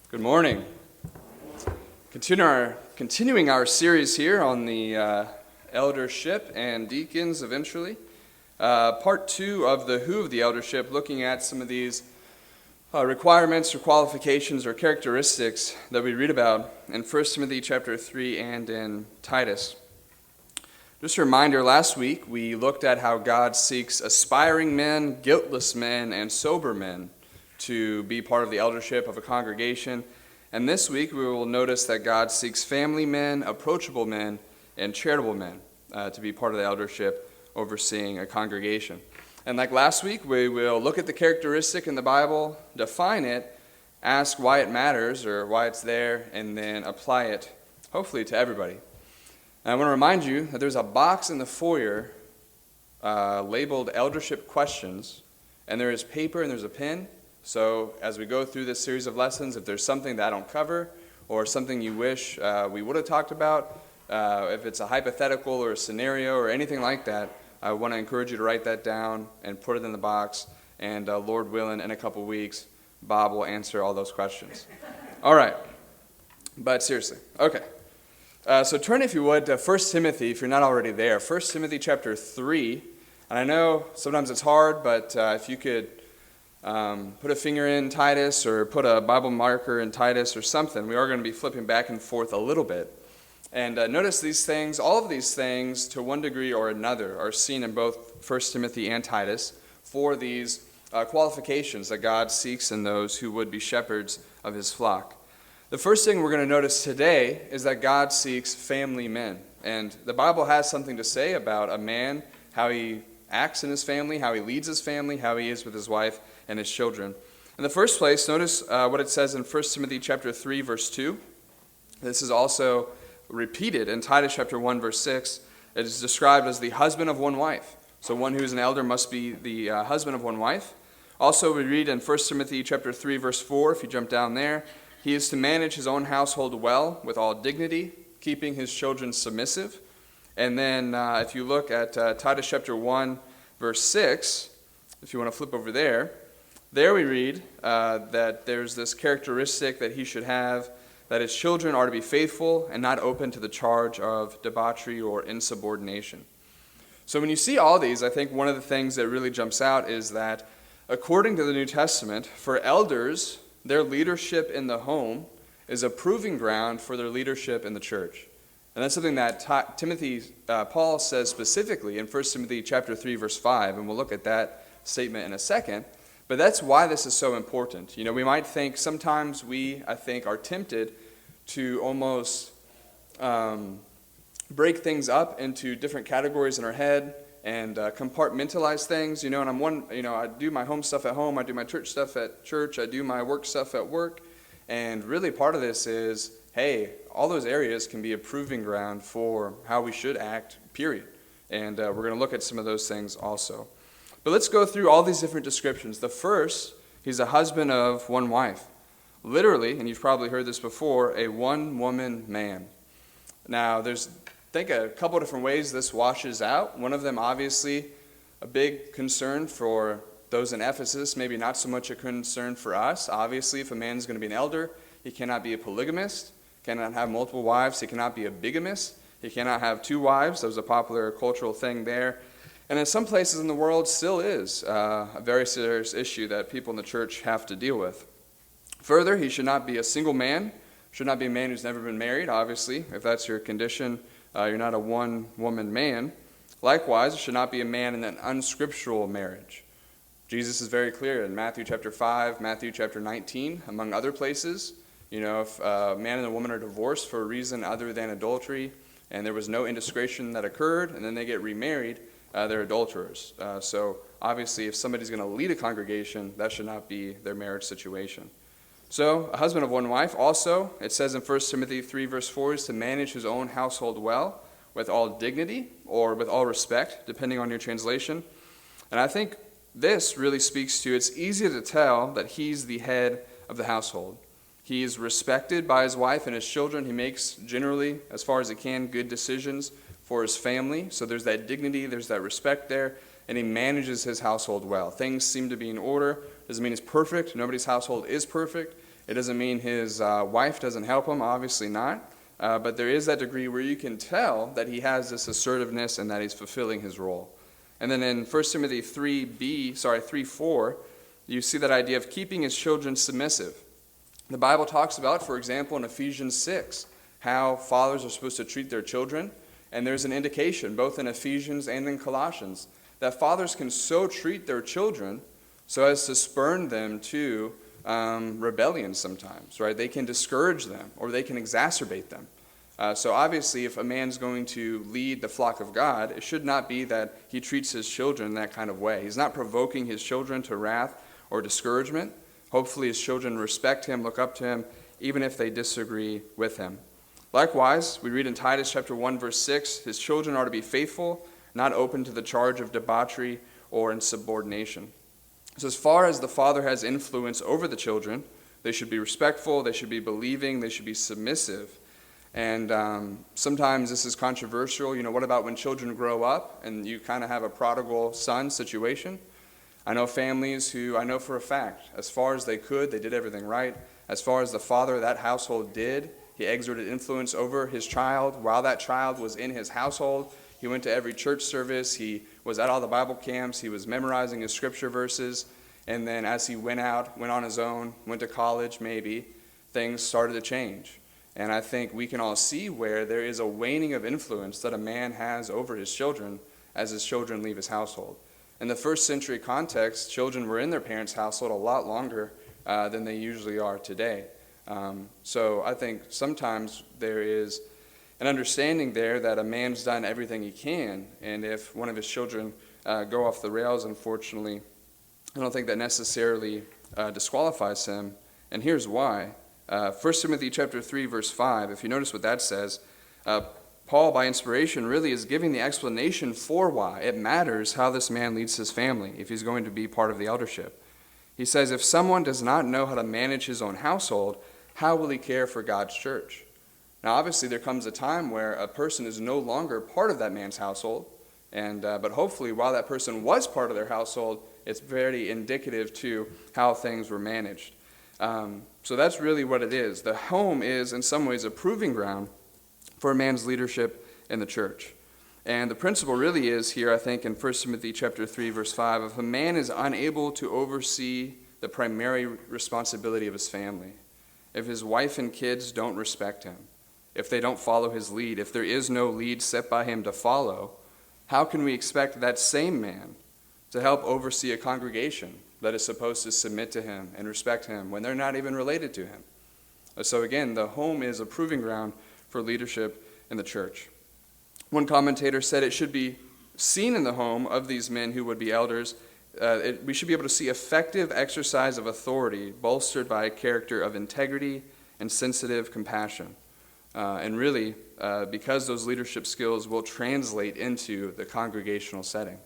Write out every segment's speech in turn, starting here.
Good morning. Continuing our series here on the eldership and deacons eventually. Part 2 of the who of the eldership, looking at some of these requirements or qualifications or characteristics that we read about in 1 Timothy chapter 3 and in Titus. Just a reminder, last week we looked at how God seeks aspiring men, guiltless men, and sober men to be part of the eldership of a congregation. And this week we will notice that God seeks family men, approachable men, and charitable men to be part of the eldership overseeing a congregation. And like last week, we will look at the characteristic in the Bible, define it, ask why it matters or why it's there, and then apply it, hopefully, to everybody. And I want to remind you that there's a box in the foyer labeled Eldership Questions, and there is paper and there's a pen. So as we go through this series of lessons, if there's something that I don't cover or something you wish we would have talked about, if it's a hypothetical or a scenario or anything like that, I want to encourage you to write that down and put it in the box. And Lord willing, in a couple weeks, Bob will answer all those questions. All right. But seriously. Okay. So turn, if you would, to 1 Timothy, if you're not already there. 1 Timothy chapter 3. And I know sometimes it's hard, but if you could put a finger in Titus or put a Bible marker in Titus or something. We are going to be flipping back and forth a little bit. And notice these things, all of these things to one degree or another are seen in both 1 Timothy and Titus for these qualifications that God seeks in those who would be shepherds of his flock. The first thing we're going to notice today is that God seeks family men. And the Bible has something to say about a man, how he acts in his family, how he leads his family, how he is with his wife and his children. In the first place, notice what it says in 1 Timothy chapter 3, verse 2. This is also repeated in Titus chapter 1, verse 6. It is described as the husband of one wife. So one who is an elder must be the husband of one wife. Also, we read in 1 Timothy chapter 3, verse 4, if you jump down there, he is to manage his own household well with all dignity, keeping his children submissive. And then if you look at Titus chapter 1, verse 6, if you want to flip over there, there we read that there's this characteristic that he should have, that his children are to be faithful and not open to the charge of debauchery or insubordination. So when you see all these, I think one of the things that really jumps out is that according to the New Testament, for elders, their leadership in the home is a proving ground for their leadership in the church. And that's something that Paul says specifically in 1 Timothy chapter 3, verse 5, and we'll look at that statement in a second. But that's why this is so important. You know, we might think sometimes I think, are tempted to almost break things up into different categories in our head and compartmentalize things. You know, and I do my home stuff at home, I do my church stuff at church, I do my work stuff at work, and really part of this is, hey, all those areas can be a proving ground for how we should act, period. And we're going to look at some of those things also. But let's go through all these different descriptions. The first, he's a husband of one wife. Literally, and you've probably heard this before, a one-woman man. Now, there's, I think, a couple different ways this washes out. One of them, obviously, a big concern for those in Ephesus, maybe not so much a concern for us. Obviously, if a man is going to be an elder, he cannot be a polygamist, cannot have multiple wives, he cannot be a bigamist, he cannot have two wives. That was a popular cultural thing there. And in some places in the world still is a very serious issue that people in the church have to deal with. Further, he should not be a single man, should not be a man who's never been married, obviously. If that's your condition, you're not a one-woman man. Likewise, it should not be a man in an unscriptural marriage. Jesus is very clear in Matthew chapter 5, Matthew chapter 19, among other places. You know, if a man and a woman are divorced for a reason other than adultery, and there was no indiscretion that occurred, and then they get remarried, they're adulterers. So obviously, if somebody's going to lead a congregation, that should not be their marriage situation. So a husband of one wife also, it says in 1 Timothy 3, verse 4, is to manage his own household well, with all dignity, or with all respect, depending on your translation. And I think this really speaks to, it's easy to tell that he's the head of the household. He is respected by his wife and his children. He makes, generally, as far as he can, good decisions for his family. So there's that dignity, there's that respect there, and he manages his household well. Things seem to be in order. Doesn't mean it's perfect. Nobody's household is perfect. It doesn't mean his wife doesn't help him, obviously not. But there is that degree where you can tell that he has this assertiveness and that he's fulfilling his role. And then in 1 Timothy 3:4, you see that idea of keeping his children submissive. The Bible talks about, for example, in Ephesians 6, how fathers are supposed to treat their children. And there's an indication, both in Ephesians and in Colossians, that fathers can so treat their children so as to spurn them to rebellion sometimes, right? They can discourage them or they can exacerbate them. So obviously, if a man's going to lead the flock of God, it should not be that he treats his children that kind of way. He's not provoking his children to wrath or discouragement. Hopefully his children respect him, look up to him, even if they disagree with him. Likewise, we read in Titus chapter 1, verse 6, his children are to be faithful, not open to the charge of debauchery or insubordination. So as far as the father has influence over the children, they should be respectful, they should be believing, they should be submissive. And sometimes this is controversial. What about when children grow up and you kind of have a prodigal son situation? I know families who I know for a fact, as far as they could, they did everything right. As far as the father of that household did, he exerted influence over his child while that child was in his household. He went to every church service. He was at all the Bible camps. He was memorizing his scripture verses. And then as he went out, went on his own, went to college maybe, things started to change. And I think we can all see where there is a waning of influence that a man has over his children as his children leave his household. In the first century context, children were in their parents' household a lot longer than they usually are today. So I think sometimes there is an understanding there that a man's done everything he can, and if one of his children go off the rails, unfortunately, I don't think that necessarily disqualifies him, and here's why. 1 Timothy chapter 3, verse 5, if you notice what that says, Paul, by inspiration, really is giving the explanation for why it matters how this man leads his family if he's going to be part of the eldership. He says, if someone does not know how to manage his own household, how will he care for God's church? Now, obviously, there comes a time where a person is no longer part of that man's household, but hopefully, while that person was part of their household, it's very indicative to how things were managed. So that's really what it is. The home is, in some ways, a proving ground for a man's leadership in the church. And the principle really is here, I think, in 1 Timothy chapter 3, verse 5, if a man is unable to oversee the primary responsibility of his family, if his wife and kids don't respect him, if they don't follow his lead, if there is no lead set by him to follow, how can we expect that same man to help oversee a congregation that is supposed to submit to him and respect him when they're not even related to him? So again, the home is a proving ground for leadership in the church. One commentator said it should be seen in the home of these men who would be elders. We should be able to see effective exercise of authority bolstered by a character of integrity and sensitive compassion. And really, because those leadership skills will translate into the congregational setting.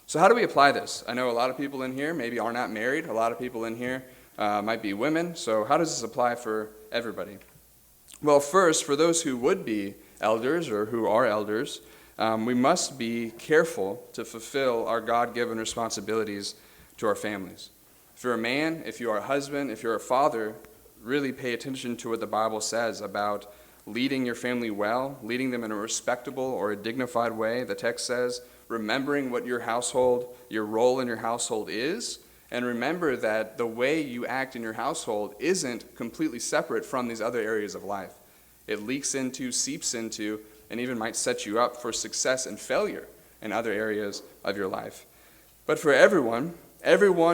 So how do we apply this? I know a lot of people in here maybe are not married. A lot of people in here might be women. So how does this apply for everybody? Well, first, for those who would be elders or who are elders, we must be careful to fulfill our God-given responsibilities to our families. If you're a man, if you are a husband, if you're a father, really pay attention to what the Bible says about leading your family well, leading them in a respectable or a dignified way. The text says, remembering what your household, your role in your household is, and remember that the way you act in your household isn't completely separate from these other areas of life. It leaks into, seeps into, and even might set you up for success and failure in other areas of your life. But for everyone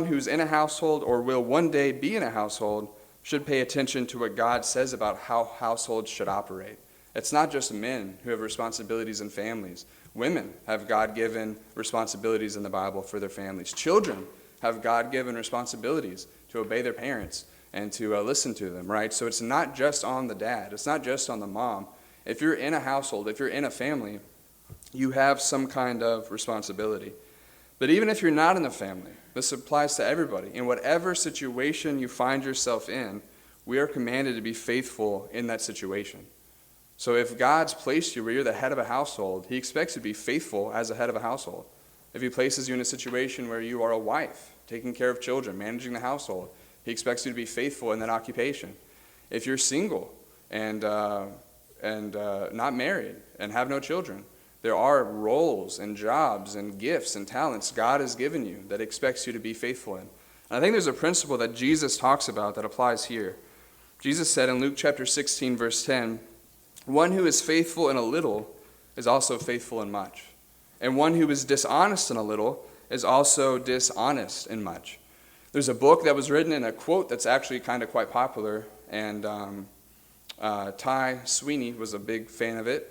who's in a household or will one day be in a household should pay attention to what God says about how households should operate. It's not just men who have responsibilities in families. Women have God-given responsibilities in the Bible for their families. Children have God-given responsibilities to obey their parents and to listen to them, right? So it's not just on the dad. It's not just on the mom. If you're in a household, if you're in a family, you have some kind of responsibility. But even if you're not in the family, this applies to everybody. In whatever situation you find yourself in, we are commanded to be faithful in that situation. So if God's placed you where you're the head of a household, he expects you to be faithful as a head of a household. If he places you in a situation where you are a wife, taking care of children, managing the household, He expects you to be faithful in that occupation. If you're single and not married and have no children, there are roles and jobs and gifts and talents God has given you that expects you to be faithful in. And I think there's a principle that Jesus talks about that applies here. Jesus said in Luke chapter 16, verse 10, "One who is faithful in a little is also faithful in much. And one who is dishonest in a little is also dishonest in much." There's a book that was written in a quote that's actually kind of quite popular, and Ty Sweeney was a big fan of it.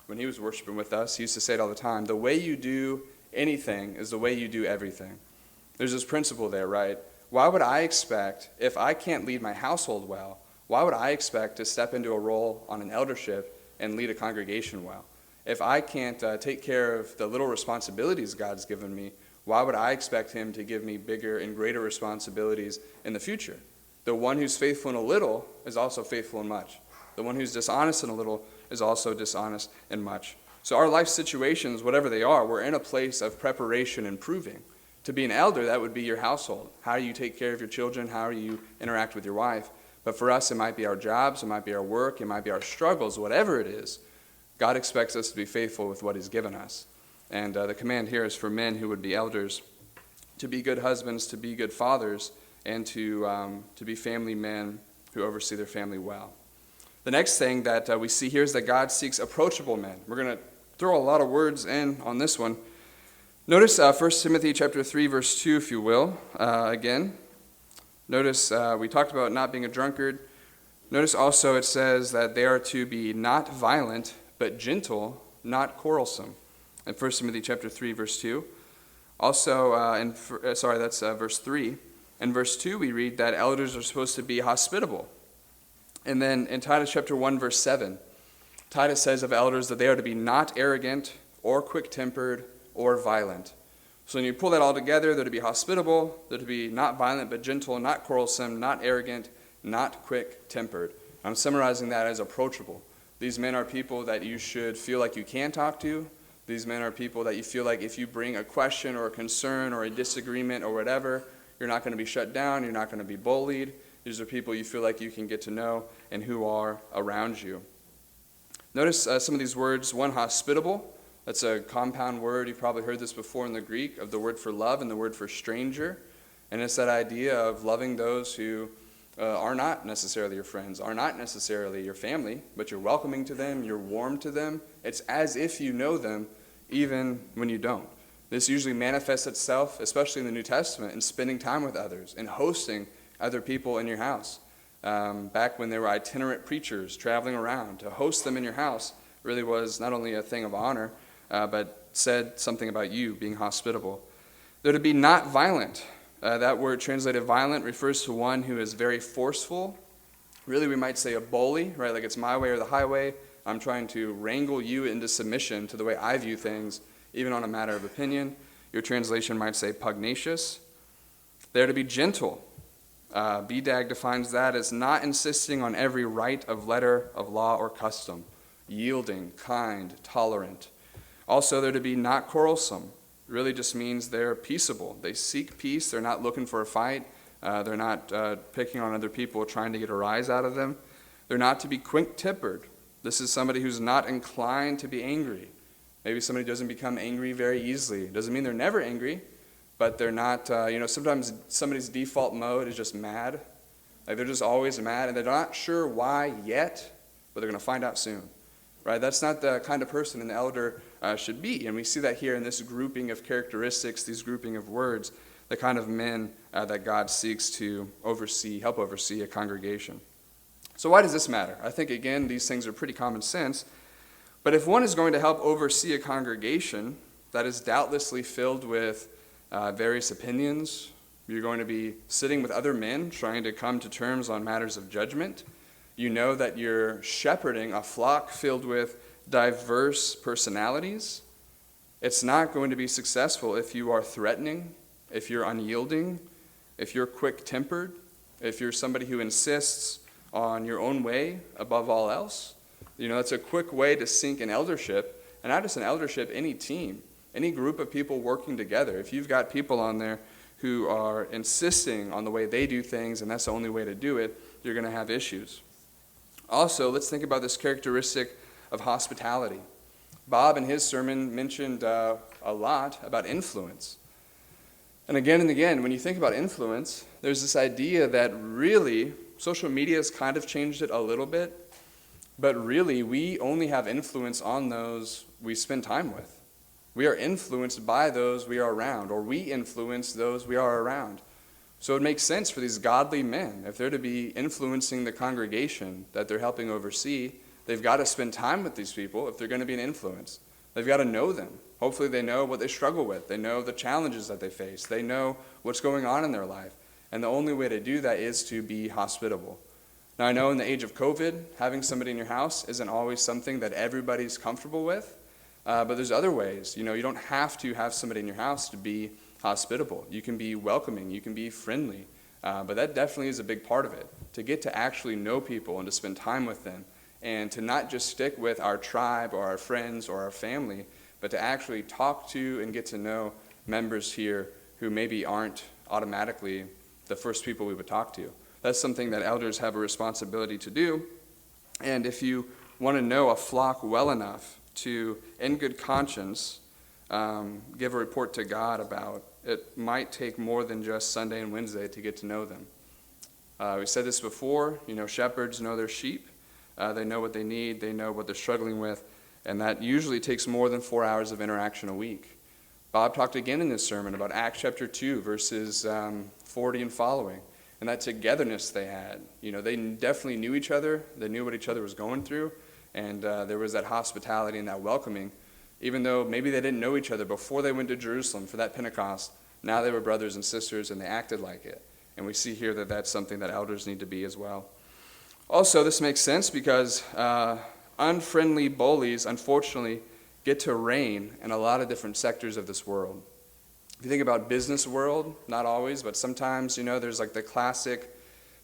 When he was worshiping with us, he used to say it all the time: the way you do anything is the way you do everything. There's this principle there, right? Why would I expect, if I can't lead my household well, why would I expect to step into a role on an eldership and lead a congregation well? If I can't take care of the little responsibilities God's given me, why would I expect him to give me bigger and greater responsibilities in the future? The one who's faithful in a little is also faithful in much. The one who's dishonest in a little is also dishonest in much. So our life situations, whatever they are, we're in a place of preparation and proving. To be an elder, that would be your household. How you take care of your children, how you interact with your wife. But for us, it might be our jobs, it might be our work, it might be our struggles, whatever it is. God expects us to be faithful with what he's given us. And the command here is for men who would be elders to be good husbands, to be good fathers, and to be family men who oversee their family well. The next thing that we see here is that God seeks approachable men. We're going to throw a lot of words in on this one. Notice 1 Timothy chapter 3, verse 2, if you will, again. Notice we talked about not being a drunkard. Notice also it says that they are to be not violent, but gentle, not quarrelsome. In 1 Timothy chapter 3, verse 2. Also, that's verse 3. In verse 2, we read that elders are supposed to be hospitable. And then in Titus chapter 1, verse 7, Titus says of elders that they are to be not arrogant or quick-tempered or violent. So when you pull that all together, they're to be hospitable, they're to be not violent but gentle, not quarrelsome, not arrogant, not quick-tempered. I'm summarizing that as approachable. These men are people that you should feel like you can talk to. These men are people that you feel like if you bring a question or a concern or a disagreement or whatever, you're not going to be shut down, you're not going to be bullied. These are people you feel like you can get to know and who are around you. Notice some of these words. One, hospitable. That's a compound word. You've probably heard this before in the Greek, of the word for love and the word for stranger. And it's that idea of loving those who are not necessarily your friends, are not necessarily your family, but you're welcoming to them, you're warm to them. It's as if you know them, even when you don't. This usually manifests itself, especially in the New Testament, in spending time with others and hosting other people in your house. Back when there were itinerant preachers traveling around, to host them in your house really was not only a thing of honor, but said something about you being hospitable. They're to be not violent. That word translated violent refers to one who is very forceful. Really, we might say a bully, right? Like it's my way or the highway. I'm trying to wrangle you into submission to the way I view things, even on a matter of opinion. Your translation might say pugnacious. They're to be gentle. BDAG defines that as not insisting on every right of letter of law or custom, yielding, kind, tolerant. Also, they're to be not quarrelsome. It really just means they're peaceable. They seek peace. They're not looking for a fight. They're not picking on other people, trying to get a rise out of them. They're not to be quick-tempered. This is somebody who's not inclined to be angry. Maybe somebody doesn't become angry very easily. It doesn't mean they're never angry, but they're not, sometimes somebody's default mode is just mad. Like they're just always mad, and they're not sure why yet, but they're going to find out soon. Right? That's not the kind of person an elder should be. And we see that here in this grouping of characteristics, these grouping of words, the kind of men that God seeks to help oversee a congregation. So why does this matter? I think, again, these things are pretty common sense. But if one is going to help oversee a congregation that is doubtlessly filled with various opinions, you're going to be sitting with other men trying to come to terms on matters of judgment. You know that you're shepherding a flock filled with diverse personalities. It's not going to be successful if you are threatening, if you're unyielding, if you're quick-tempered, if you're somebody who insists on your own way above all else. That's a quick way to sink an eldership, and not just an eldership, any team, any group of people working together. If you've got people on there who are insisting on the way they do things, and that's the only way to do it, you're going to have issues. Also, let's think about this characteristic of hospitality. Bob, in his sermon, mentioned a lot about influence. And again, when you think about influence, there's this idea that really, social media has kind of changed it a little bit, but really, we only have influence on those we spend time with. We are influenced by those we are around, or we influence those we are around. So it makes sense for these godly men, if they're to be influencing the congregation that they're helping oversee, they've got to spend time with these people if they're going to be an influence. They've got to know them. Hopefully they know what they struggle with. They know the challenges that they face. They know what's going on in their life. And the only way to do that is to be hospitable. Now, I know in the age of COVID, having somebody in your house isn't always something that everybody's comfortable with, but there's other ways. You don't have to have somebody in your house to be hospitable. You can be welcoming. You can be friendly. But that definitely is a big part of it, to get to actually know people and to spend time with them, and to not just stick with our tribe or our friends or our family, but to actually talk to and get to know members here who maybe aren't automatically the first people we would talk to. That's something that elders have a responsibility to do. And if you want to know a flock well enough to, in good conscience, give a report to God about, it might take more than just Sunday and Wednesday to get to know them. We said this before, shepherds know their sheep. They know what they need. They know what they're struggling with. And that usually takes more than 4 hours of interaction a week. Bob talked again in this sermon about Acts chapter 2, verses 40 and following, and that togetherness they had. They definitely knew each other. They knew what each other was going through, and there was that hospitality and that welcoming. Even though maybe they didn't know each other before they went to Jerusalem for that Pentecost, now they were brothers and sisters, and they acted like it. And we see here that that's something that elders need to be as well. Also, this makes sense because unfriendly bullies, unfortunately, get to reign in a lot of different sectors of this world. If you think about business world, not always, but sometimes, there's like the classic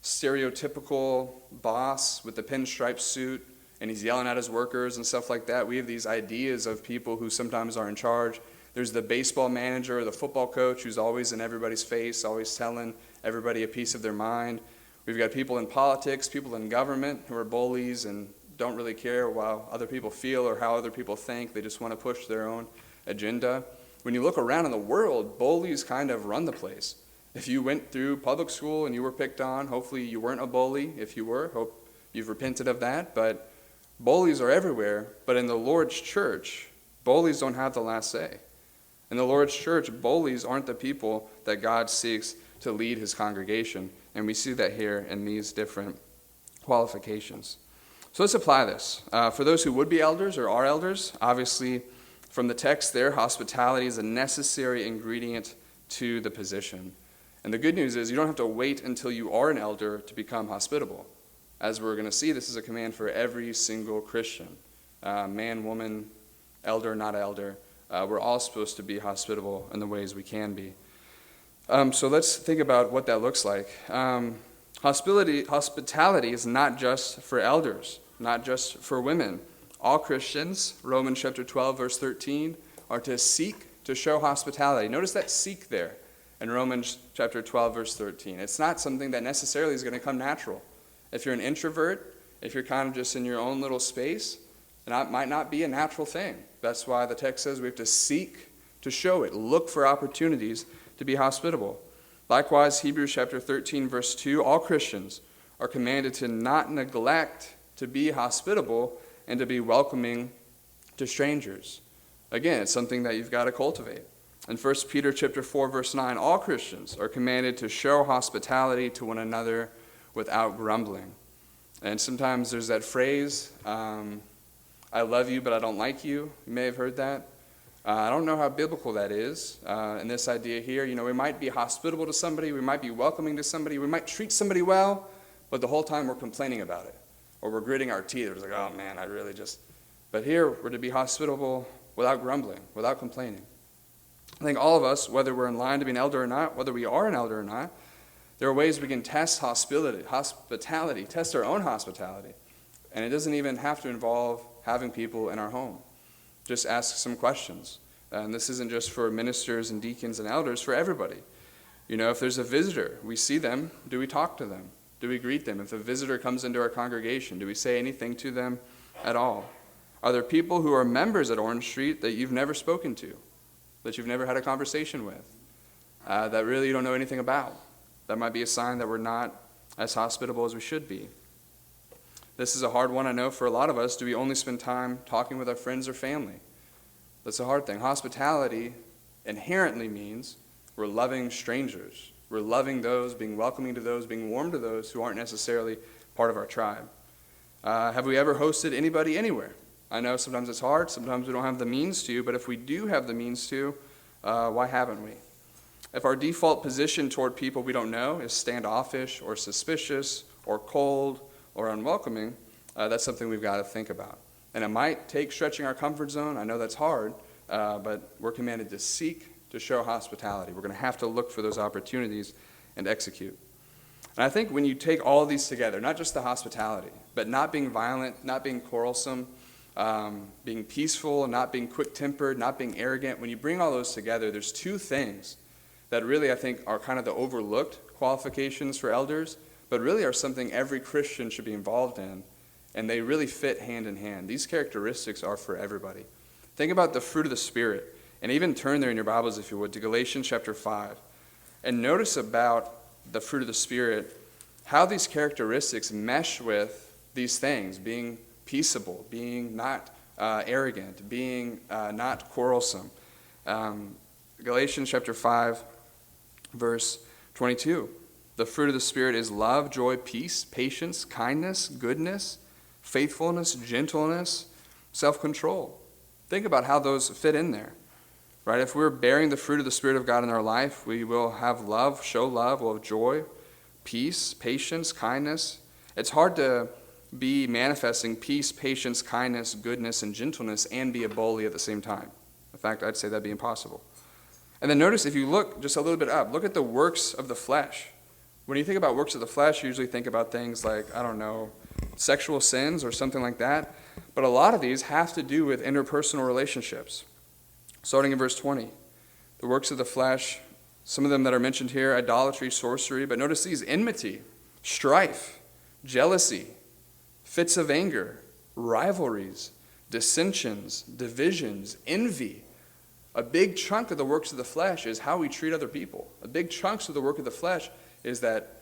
stereotypical boss with the pinstripe suit, and he's yelling at his workers and stuff like that. We have these ideas of people who sometimes are in charge. There's the baseball manager or the football coach who's always in everybody's face, always telling everybody a piece of their mind. We've got people in politics, people in government who are bullies and don't really care how other people feel or how other people think. They just want to push their own agenda. When you look around in the world, bullies kind of run the place. If you went through public school and you were picked on, hopefully you weren't a bully. If you were, hope you've repented of that. But bullies are everywhere. But in the Lord's church, bullies don't have the last say. In the Lord's church, bullies aren't the people that God seeks to lead his congregation. And we see that here in these different qualifications. So let's apply this. For those who would be elders or are elders, obviously from the text there, hospitality is a necessary ingredient to the position. And the good news is you don't have to wait until you are an elder to become hospitable. As we're going to see, this is a command for every single Christian. Man, woman, elder, not elder. We're all supposed to be hospitable in the ways we can be. So let's think about what that looks like. Hospitality is not just for elders, not just for women. All Christians, Romans chapter 12, verse 13, are to seek to show hospitality. Notice that seek there in Romans chapter 12, verse 13. It's not something that necessarily is going to come natural. If you're an introvert, if you're kind of just in your own little space, it might not be a natural thing. That's why the text says we have to seek to show it. Look for opportunities to be hospitable. Likewise, Hebrews chapter 13, verse 2, all Christians are commanded to not neglect to be hospitable and to be welcoming to strangers. Again, it's something that you've got to cultivate. In 1 Peter chapter 4, verse 9, all Christians are commanded to show hospitality to one another without grumbling. And sometimes there's that phrase, I love you, but I don't like you. You may have heard that. I don't know how biblical that is. And this idea here, we might be hospitable to somebody, we might be welcoming to somebody, we might treat somebody well, but the whole time we're complaining about it. Or we're gritting our teeth. We're like, oh man, I really just... But here, we're to be hospitable without grumbling, without complaining. I think all of us, whether we're in line to be an elder or not, whether we are an elder or not, there are ways we can test hospitality, test our own hospitality. And it doesn't even have to involve having people in our home. Just ask some questions. And this isn't just for ministers and deacons and elders, for everybody. If there's a visitor, we see them, do we talk to them? Do we greet them? If a visitor comes into our congregation, do we say anything to them at all? Are there people who are members at Orange Street that you've never spoken to, that you've never had a conversation with, that really you don't know anything about? That might be a sign that we're not as hospitable as we should be. This is a hard one, I know, for a lot of us. Do we only spend time talking with our friends or family? That's a hard thing. Hospitality inherently means we're loving strangers. We're loving those, being welcoming to those, being warm to those who aren't necessarily part of our tribe. Have we ever hosted anybody anywhere? I know sometimes it's hard, sometimes we don't have the means to, but if we do have the means to, why haven't we? If our default position toward people we don't know is standoffish or suspicious or cold or unwelcoming, that's something we've got to think about. And it might take stretching our comfort zone. I know that's hard, but we're commanded to seek to show hospitality. We're going to have to look for those opportunities and execute. And I think when you take all of these together, not just the hospitality, but not being violent, not being quarrelsome, being peaceful, not being quick-tempered, not being arrogant, when you bring all those together, there's two things that really I think are kind of the overlooked qualifications for elders, but really are something every Christian should be involved in, and they really fit hand in hand. These characteristics are for everybody. Think about the fruit of the Spirit, and even turn there in your Bibles, if you would, to Galatians chapter 5, and notice about the fruit of the Spirit, how these characteristics mesh with these things, being peaceable, being not arrogant, being not quarrelsome. Galatians chapter 5, verse 22. The fruit of the Spirit is love, joy, peace, patience, kindness, goodness, faithfulness, gentleness, self-control. Think about how those fit in there, right? If we're bearing the fruit of the Spirit of God in our life, we will have love, show love, we'll have joy, peace, patience, kindness. It's hard to be manifesting peace, patience, kindness, goodness, and gentleness and be a bully at the same time. In fact, I'd say that'd be impossible. And then notice, if you look just a little bit up, look at the works of the flesh. When you think about works of the flesh, you usually think about things like, sexual sins or something like that. But a lot of these have to do with interpersonal relationships. Starting in verse 20, the works of the flesh, some of them that are mentioned here, idolatry, sorcery, but notice these: enmity, strife, jealousy, fits of anger, rivalries, dissensions, divisions, envy. A big chunk of the works of the flesh is how we treat other people. A big chunk of the work of the flesh is that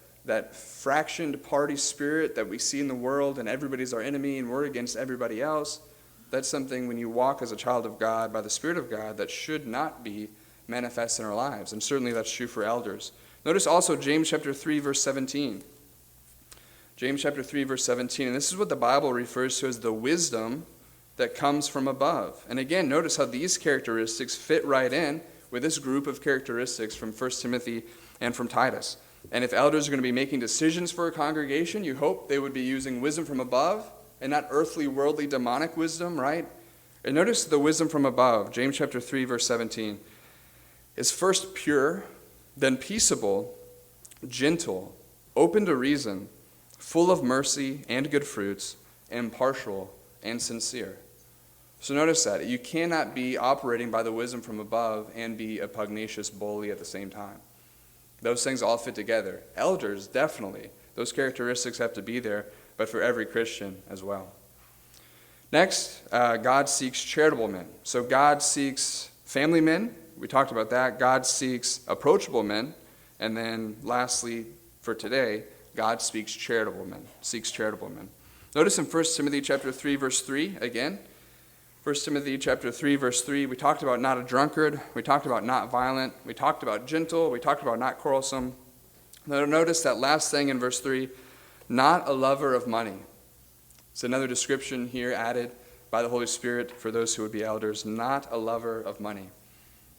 fractioned party spirit that we see in the world, and everybody's our enemy and we're against everybody else. That's something, when you walk as a child of God by the Spirit of God, that should not be manifest in our lives. And certainly that's true for elders. Notice also James chapter 3, verse 17. James chapter 3, verse 17. And this is what the Bible refers to as the wisdom that comes from above. And again, notice how these characteristics fit right in with this group of characteristics from 1 Timothy and from Titus. And if elders are going to be making decisions for a congregation, you hope they would be using wisdom from above and not earthly, worldly, demonic wisdom, right? And notice the wisdom from above. James chapter 3, verse 17 is first pure, then peaceable, gentle, open to reason, full of mercy and good fruits, impartial and sincere. So notice that. You cannot be operating by the wisdom from above and be a pugnacious bully at the same time. Those things all fit together. Elders, definitely. Those characteristics have to be there, but for every Christian as well. Next, God seeks charitable men. So God seeks family men. We talked about that. God seeks approachable men. And then lastly, for today, God seeks charitable men. Notice in 1 Timothy chapter 3, verse 3, again. 1 Timothy chapter 3, verse 3, we talked about not a drunkard. We talked about not violent. We talked about gentle. We talked about not quarrelsome. Now notice that last thing in verse 3, not a lover of money. It's another description here added by the Holy Spirit for those who would be elders, not a lover of money.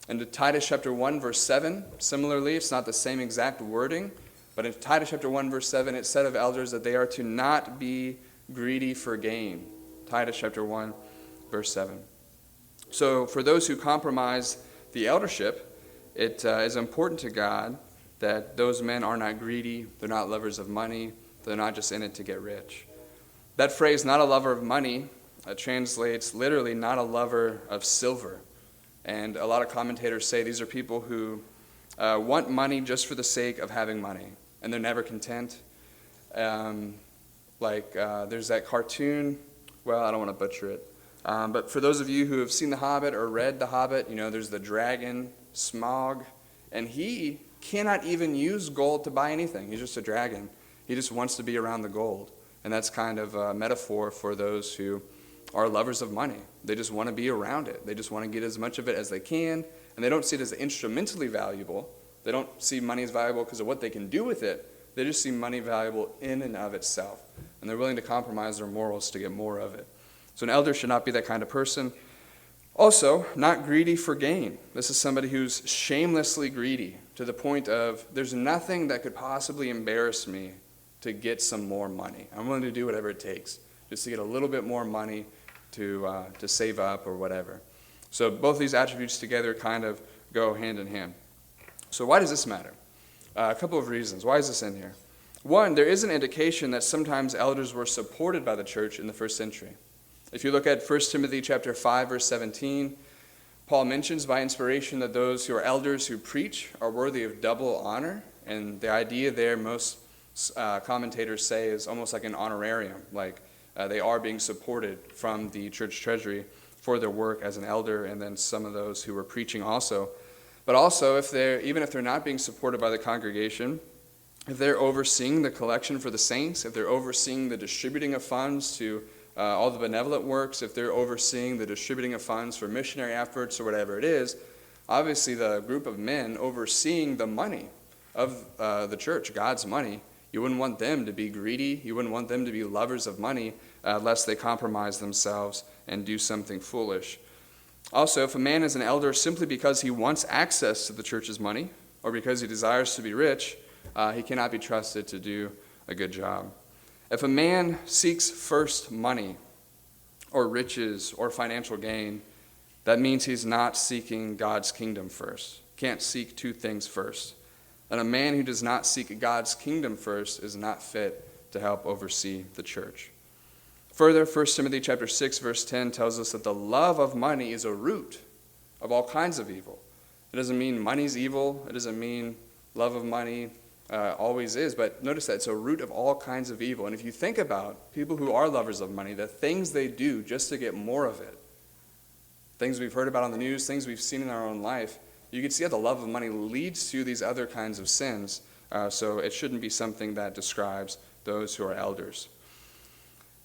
And in Titus chapter 1, verse 7, similarly, it's not the same exact wording, but in Titus chapter 1, verse 7, it said of elders that they are to not be greedy for gain. Titus chapter 1, verse 7. So for those who compromise the eldership, it is important to God that those men are not greedy, they're not lovers of money, they're not just in it to get rich. That phrase, not a lover of money, translates literally not a lover of silver. And a lot of commentators say these are people who want money just for the sake of having money, and they're never content. There's that cartoon, well, I don't want to butcher it, but for those of you who have seen The Hobbit or read The Hobbit, there's the dragon, Smaug, and he cannot even use gold to buy anything. He's just a dragon. He just wants to be around the gold, and that's kind of a metaphor for those who are lovers of money. They just want to be around it. They just want to get as much of it as they can, and they don't see it as instrumentally valuable. They don't see money as valuable because of what they can do with it. They just see money valuable in and of itself, and they're willing to compromise their morals to get more of it. So an elder should not be that kind of person. Also, not greedy for gain. This is somebody who's shamelessly greedy to the point of there's nothing that could possibly embarrass me to get some more money. I'm willing to do whatever it takes just to get a little bit more money to save up or whatever. So both these attributes together kind of go hand in hand. So why does this matter? A couple of reasons. Why is this in here? One, there is an indication that sometimes elders were supported by the church in the first century. If you look at 1 Timothy chapter 5, verse 17, Paul mentions by inspiration that those who are elders who preach are worthy of double honor. And the idea there, most commentators say, is almost like an honorarium, like they are being supported from the church treasury for their work as an elder, and then some of those who were preaching also. But also, even if they're not being supported by the congregation, if they're overseeing the collection for the saints, if they're overseeing the distributing of funds to all the benevolent works, if they're overseeing the distributing of funds for missionary efforts or whatever it is, obviously the group of men overseeing the money of the church, God's money, you wouldn't want them to be greedy. You wouldn't want them to be lovers of money, lest they compromise themselves and do something foolish. Also, if a man is an elder simply because he wants access to the church's money or because he desires to be rich, he cannot be trusted to do a good job. If a man seeks first money or riches or financial gain, that means he's not seeking God's kingdom first. Can't seek two things first. And a man who does not seek God's kingdom first is not fit to help oversee the church. Further, 1 Timothy chapter 6, verse 10 tells us that the love of money is a root of all kinds of evil. It doesn't mean money's evil. It doesn't mean love of money always is. But notice that it's a root of all kinds of evil. And if you think about people who are lovers of money, the things they do just to get more of it, things we've heard about on the news, things we've seen in our own life, you can see how the love of money leads to these other kinds of sins. So it shouldn't be something that describes those who are elders.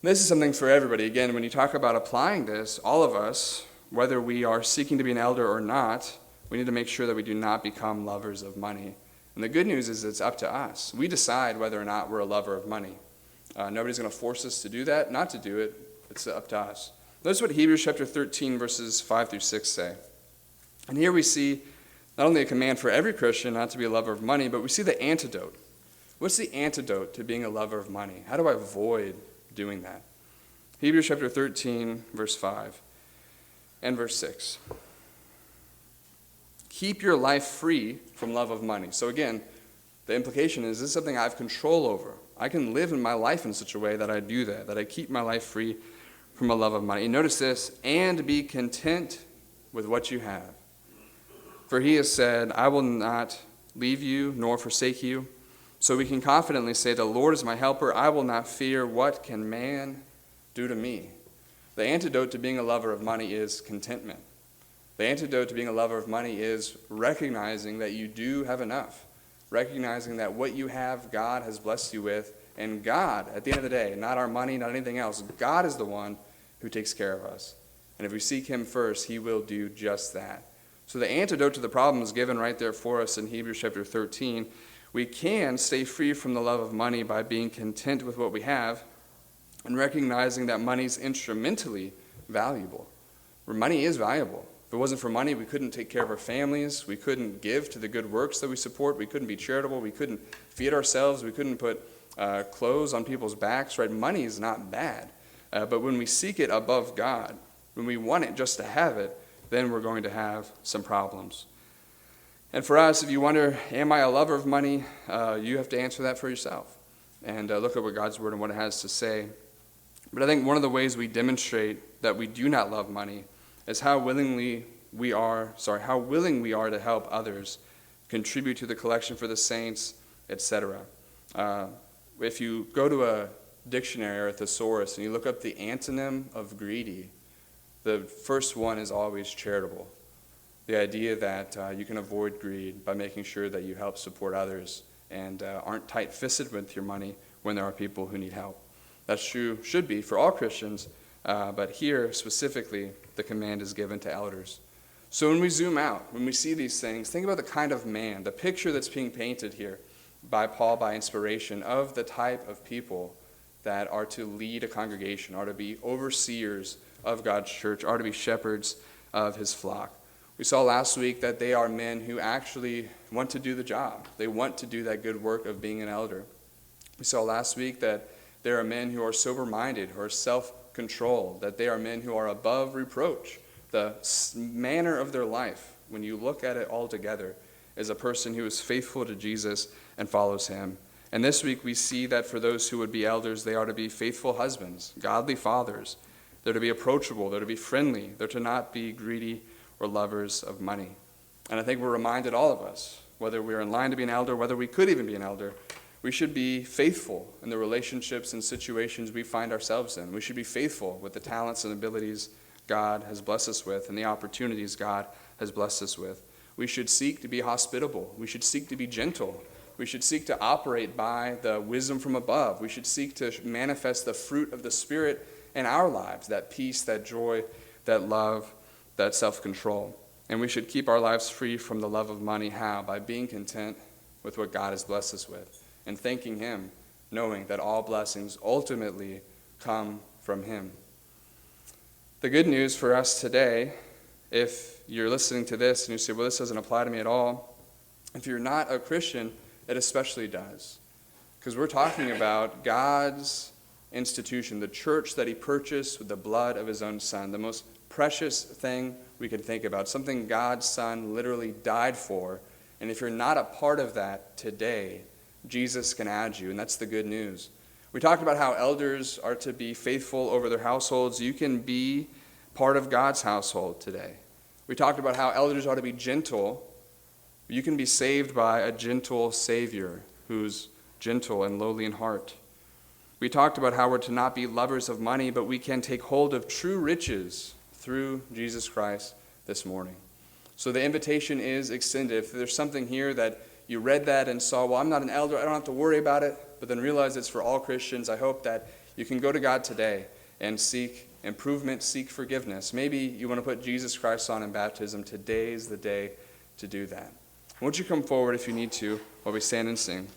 This is something for everybody. Again, when you talk about applying this, all of us, whether we are seeking to be an elder or not, we need to make sure that we do not become lovers of money. And the good news is it's up to us. We decide whether or not we're a lover of money. Nobody's going to force us to do that, not to do it. It's up to us. Notice what Hebrews chapter 13, verses 5 through 6 say. And here we see not only a command for every Christian not to be a lover of money, but we see the antidote. What's the antidote to being a lover of money? How do I avoid doing that? Hebrews chapter 13, verse 5 and verse 6. Keep your life free from love of money. So again, the implication is this is something I have control over. I can live in my life in such a way that I do that I keep my life free from a love of money. And notice this, and be content with what you have. For he has said, I will not leave you nor forsake you. So we can confidently say, the Lord is my helper. I will not fear. What can man do to me? The antidote to being a lover of money is contentment. The antidote to being a lover of money is recognizing that you do have enough. Recognizing that what you have, God has blessed you with. And God, at the end of the day, not our money, not anything else, God is the one who takes care of us. And if we seek him first, he will do just that. So the antidote to the problem is given right there for us in Hebrews chapter 13. We can stay free from the love of money by being content with what we have and recognizing that money is instrumentally valuable. Money is valuable. If it wasn't for money, we couldn't take care of our families. We couldn't give to the good works that we support. We couldn't be charitable. We couldn't feed ourselves. We couldn't put clothes on people's backs. Right? Money is not bad. But when we seek it above God, when we want it just to have it, then we're going to have some problems. And for us, if you wonder, am I a lover of money, you have to answer that for yourself. And look at what God's word and what it has to say. But I think one of the ways we demonstrate that we do not love money is how willing we are to help others contribute to the collection for the saints, etc. If you go to a dictionary or a thesaurus and you look up the antonym of greedy, the first one is always charitable. The idea that you can avoid greed by making sure that you help support others and aren't tight-fisted with your money when there are people who need help. That's true, should be, for all Christians, but here specifically, the command is given to elders. So when we zoom out, when we see these things, think about the kind of man, the picture that's being painted here by Paul by inspiration of the type of people that are to lead a congregation, are to be overseers of God's church, are to be shepherds of his flock. We saw last week that they are men who actually want to do the job. They want to do that good work of being an elder. We saw last week that there are men who are sober-minded, who are self-controlled, that they are men who are above reproach. The manner of their life, when you look at it all together, is a person who is faithful to Jesus and follows him. And this week we see that for those who would be elders, they are to be faithful husbands, godly fathers. They're to be approachable. They're to be friendly. They're to not be greedy or lovers of money. And I think we're reminded, all of us, whether we're in line to be an elder, whether we could even be an elder, we should be faithful in the relationships and situations we find ourselves in. We should be faithful with the talents and abilities God has blessed us with and the opportunities God has blessed us with. We should seek to be hospitable. We should seek to be gentle. We should seek to operate by the wisdom from above. We should seek to manifest the fruit of the Spirit in our lives, that peace, that joy, that love, that self-control. And we should keep our lives free from the love of money. How? By being content with what God has blessed us with and thanking him, knowing that all blessings ultimately come from him. The good news for us today, if you're listening to this and you say, well, this doesn't apply to me at all, if you're not a Christian, it especially does. Because we're talking about God's institution, the church that he purchased with the blood of his own son, the most precious thing we could think about, something God's son literally died for. And if you're not a part of that today, Jesus can add you, and that's the good news. We talked about how elders are to be faithful over their households. You can be part of God's household today. We talked about how elders are to be gentle. You can be saved by a gentle Savior who's gentle and lowly in heart. We talked about how we're to not be lovers of money, but we can take hold of true riches through Jesus Christ this morning. So the invitation is extended. If there's something here that you read that and saw, well, I'm not an elder, I don't have to worry about it, but then realize it's for all Christians, I hope that you can go to God today and seek improvement, seek forgiveness. Maybe you want to put Jesus Christ on in baptism. Today is the day to do that. Won't you come forward if you need to while we stand and sing?